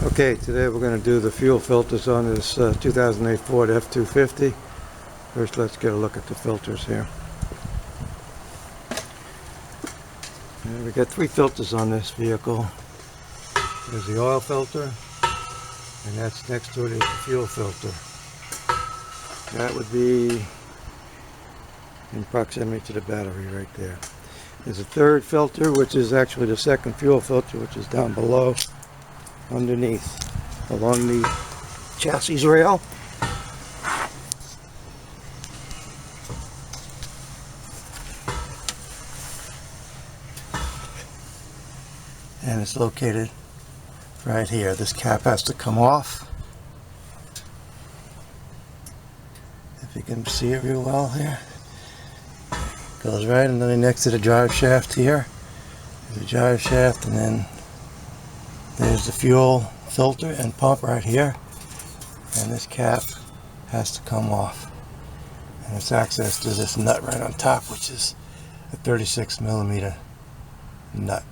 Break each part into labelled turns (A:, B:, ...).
A: Okay, today we're going to do the fuel filters on this 2008 Ford F-250. First, let's get a look at the filters here. And we got three filters on this vehicle. There's the oil filter, and that's next to it is the fuel filter. That would be in proximity to the battery right there. There's a third filter, which is actually the second fuel filter, which is down below, underneath, along the chassis rail. And it's located right here. This cap has to come off. If you can see it real well here. Goes right underneath next to the drive shaft here. There's the drive shaft, and then there's the fuel filter and pump right here. And this cap has to come off. And it's access to this nut right on top, which is a 36mm nut.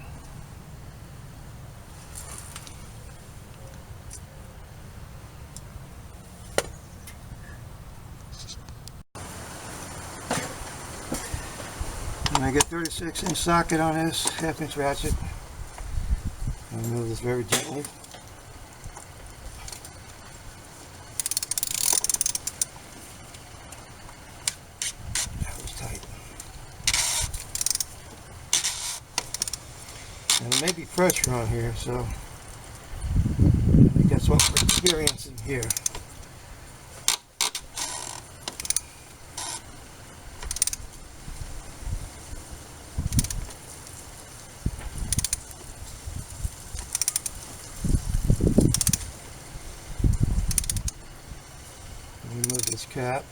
A: And I get 36-inch socket on this, half-inch ratchet. I move this very gently. That was tight. And there may be pressure on here, so I think that's what we're experiencing here. Remove this cap,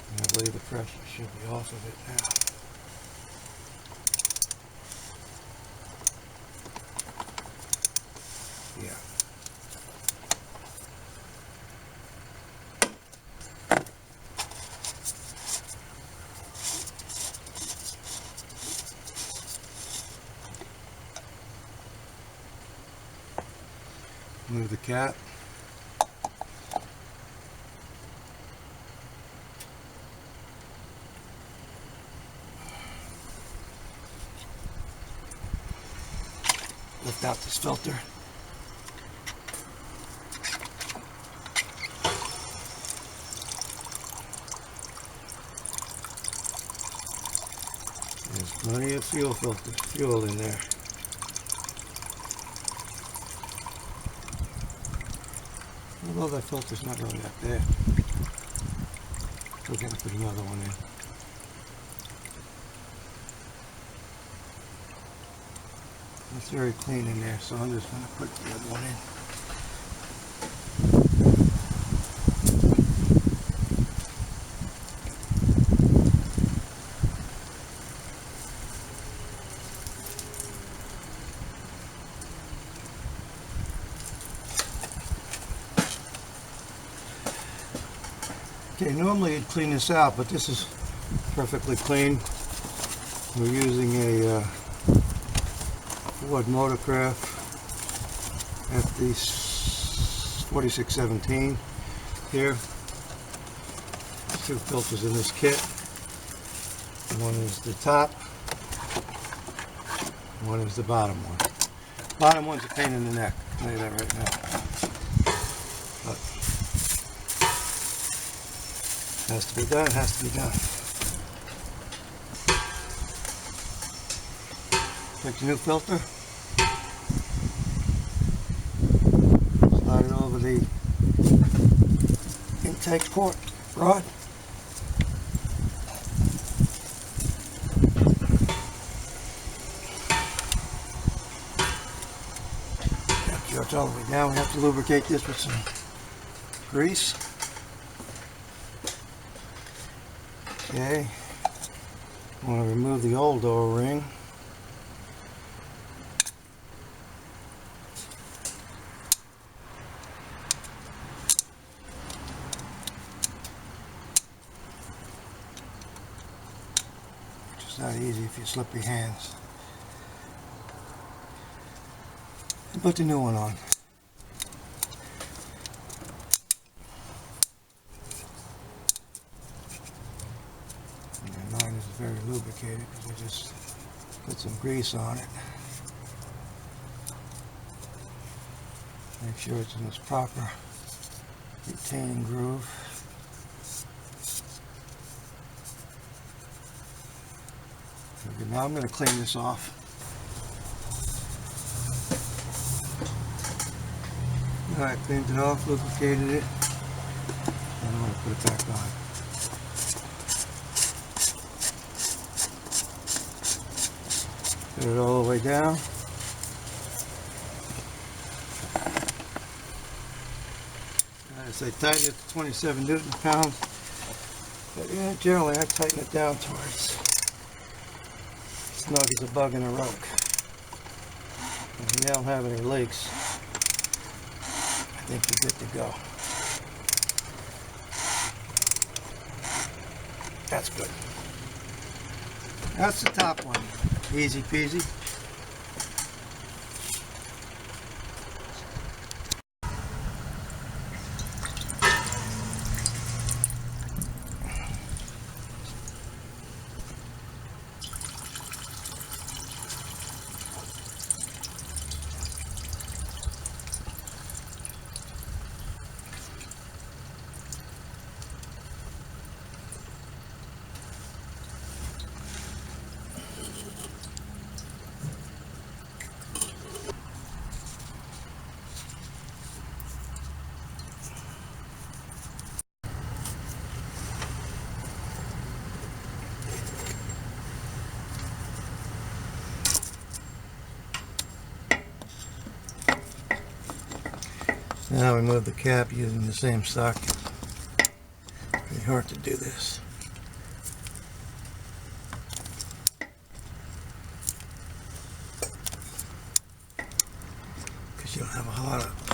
A: and I believe the pressure should be off of it now. Yeah. Move the cap. Lift out this filter. There's plenty of fuel in there. Although that filter's not really that bad. We're going to put another one in. It's very clean in there, so I'm just going to put the other one in. Okay, normally you'd clean this out, but this is perfectly clean. We're using a Ford Motorcraft FD4617 here. There's two filters in this kit. One is the top, one is the bottom one. Bottom one's a pain in the neck, I'll tell you that right now. But has to be done, has to be done. Take the new filter, slide it over the intake port rod. It's all the way down. We have to lubricate this with some grease. Okay, I want to remove the old O-ring. It's not easy if you slip your hands. And put the new one on. And mine is very lubricated because I just put some grease on it. Make sure it's in its proper retaining groove. Okay, now I'm going to clean this off. I cleaned it off, lubricated it, and I'm going to put it back on. Put it all the way down. As I tighten it to 27 Newton pounds, but yeah, generally I tighten it down towards snug as a bug in a rug. And you don't have any leaks. I think you're good to go. That's good. That's the top one. Easy peasy. Now remove the cap using the same socket. Pretty hard to do this. Because you don't have a lot of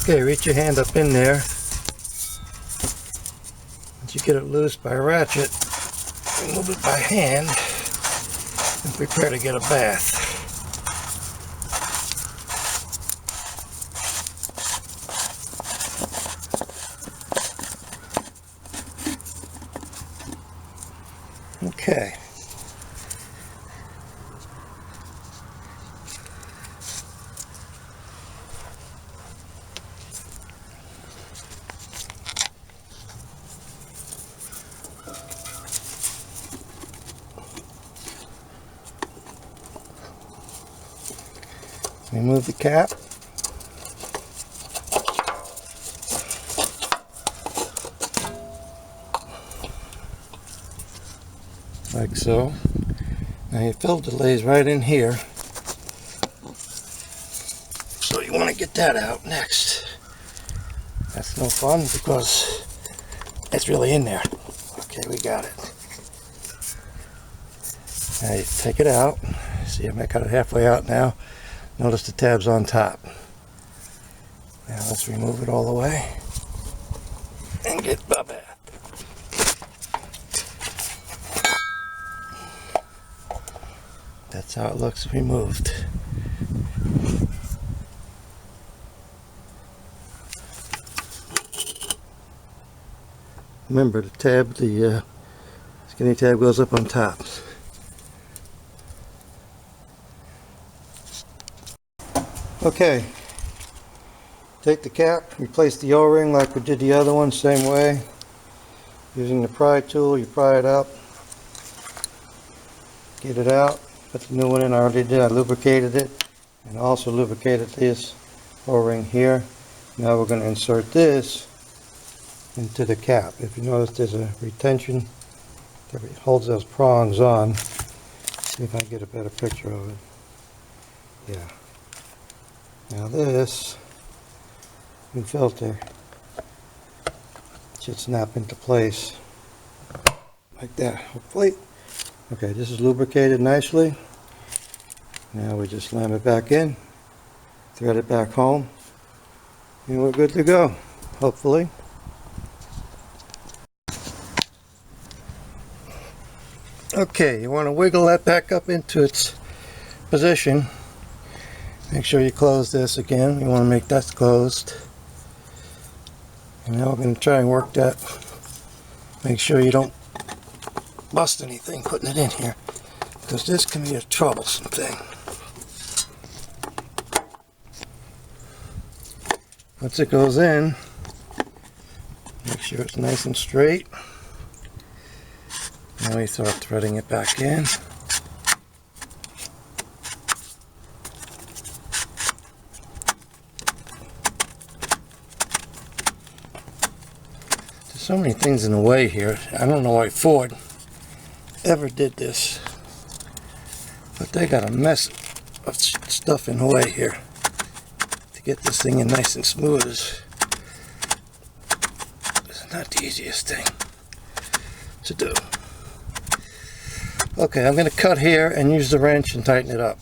A: Okay, reach your hand up in there. Once you get it loose by a ratchet, remove it by hand and prepare to get a bath. Okay. Remove the cap. Like so. Now your filter lays right in here. So you want to get that out next. That's no fun because it's really in there. Okay, we got it. Now you take it out. See, I got it halfway out now. Notice the tab's on top. Now let's remove it all the way and get the bath. That's how it looks removed. Remember the tab, the skinny tab goes up on top. Okay, take the cap, replace the O-ring like we did the other one, same way. Using the pry tool, you pry it up, get it out, put the new one in. I already did, I lubricated it, and also lubricated this O-ring here. Now we're going to insert this into the cap. If you notice, there's a retention that holds those prongs on. See if I can get a better picture of it. Yeah. Now this new filter should snap into place like that, hopefully. Okay, this is lubricated nicely. Now we just slam it back in, thread it back home, and we're good to go, hopefully. Okay, you want to wiggle that back up into its position. Make sure you close this again. You want to make that closed. And now we're going to try and work that. Make sure you don't bust anything putting it in here, because this can be a troublesome thing. Once it goes in, make sure it's nice and straight. Now we start threading it back in. There's so many things in the way here. I don't know why Ford ever did this, but they got a mess of stuff in the way here. To get this thing in nice and smooth is not the easiest thing to do. Okay, I'm going to cut here and use the wrench and tighten it up.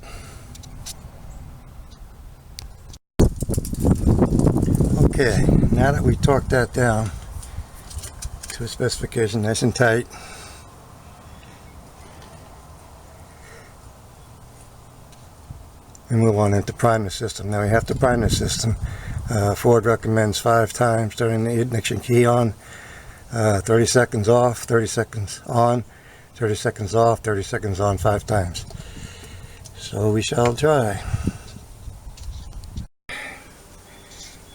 A: Okay, now that we torqued that down to a specification, nice and tight, we move on into prime the system. Now we have to prime the system. Ford recommends 5 times, turning the ignition key on, 30 seconds off, 30 seconds on, 30 seconds off, 30 seconds on, 5 times. So we shall try.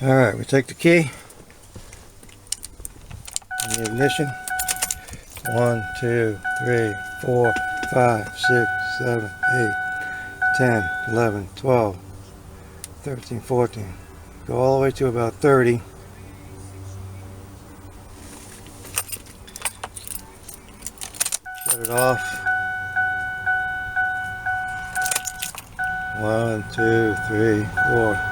A: Alright, we take the key and the ignition. 1, 2, 3, 4, 5, 6, 7, 8, 10, 11, 12, 13, 14. Go all the way to about 30. Shut it off. 1, 2, 3, 4.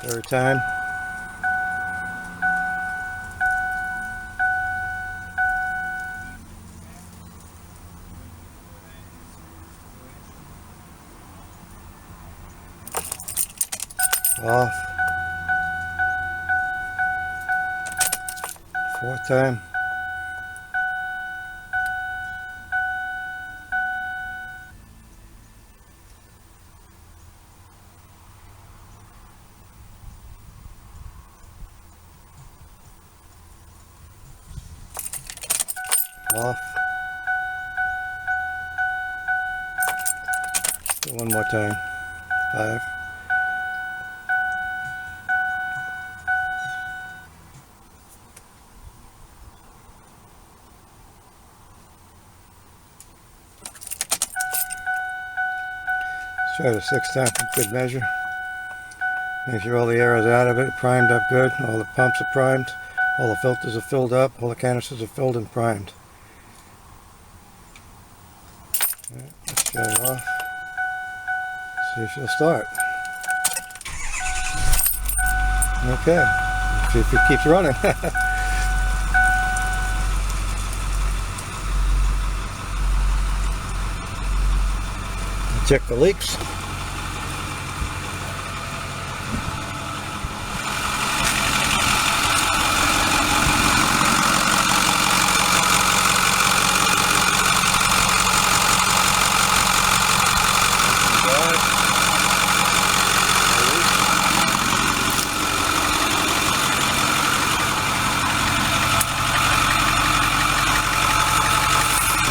A: Third time. Off. 4th time. Off. One more time. 5. Let's try the 6th time for good measure. Make sure all the air is out of it, primed up good, all the pumps are primed, all the filters are filled up, all the canisters are filled and primed. Alright, let's shut it off. See if she'll start. Okay, let's see if it keeps running. Check the leaks.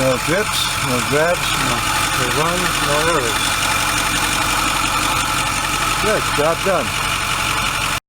A: No drips, no grabs, no runs, no errors. Good, job done.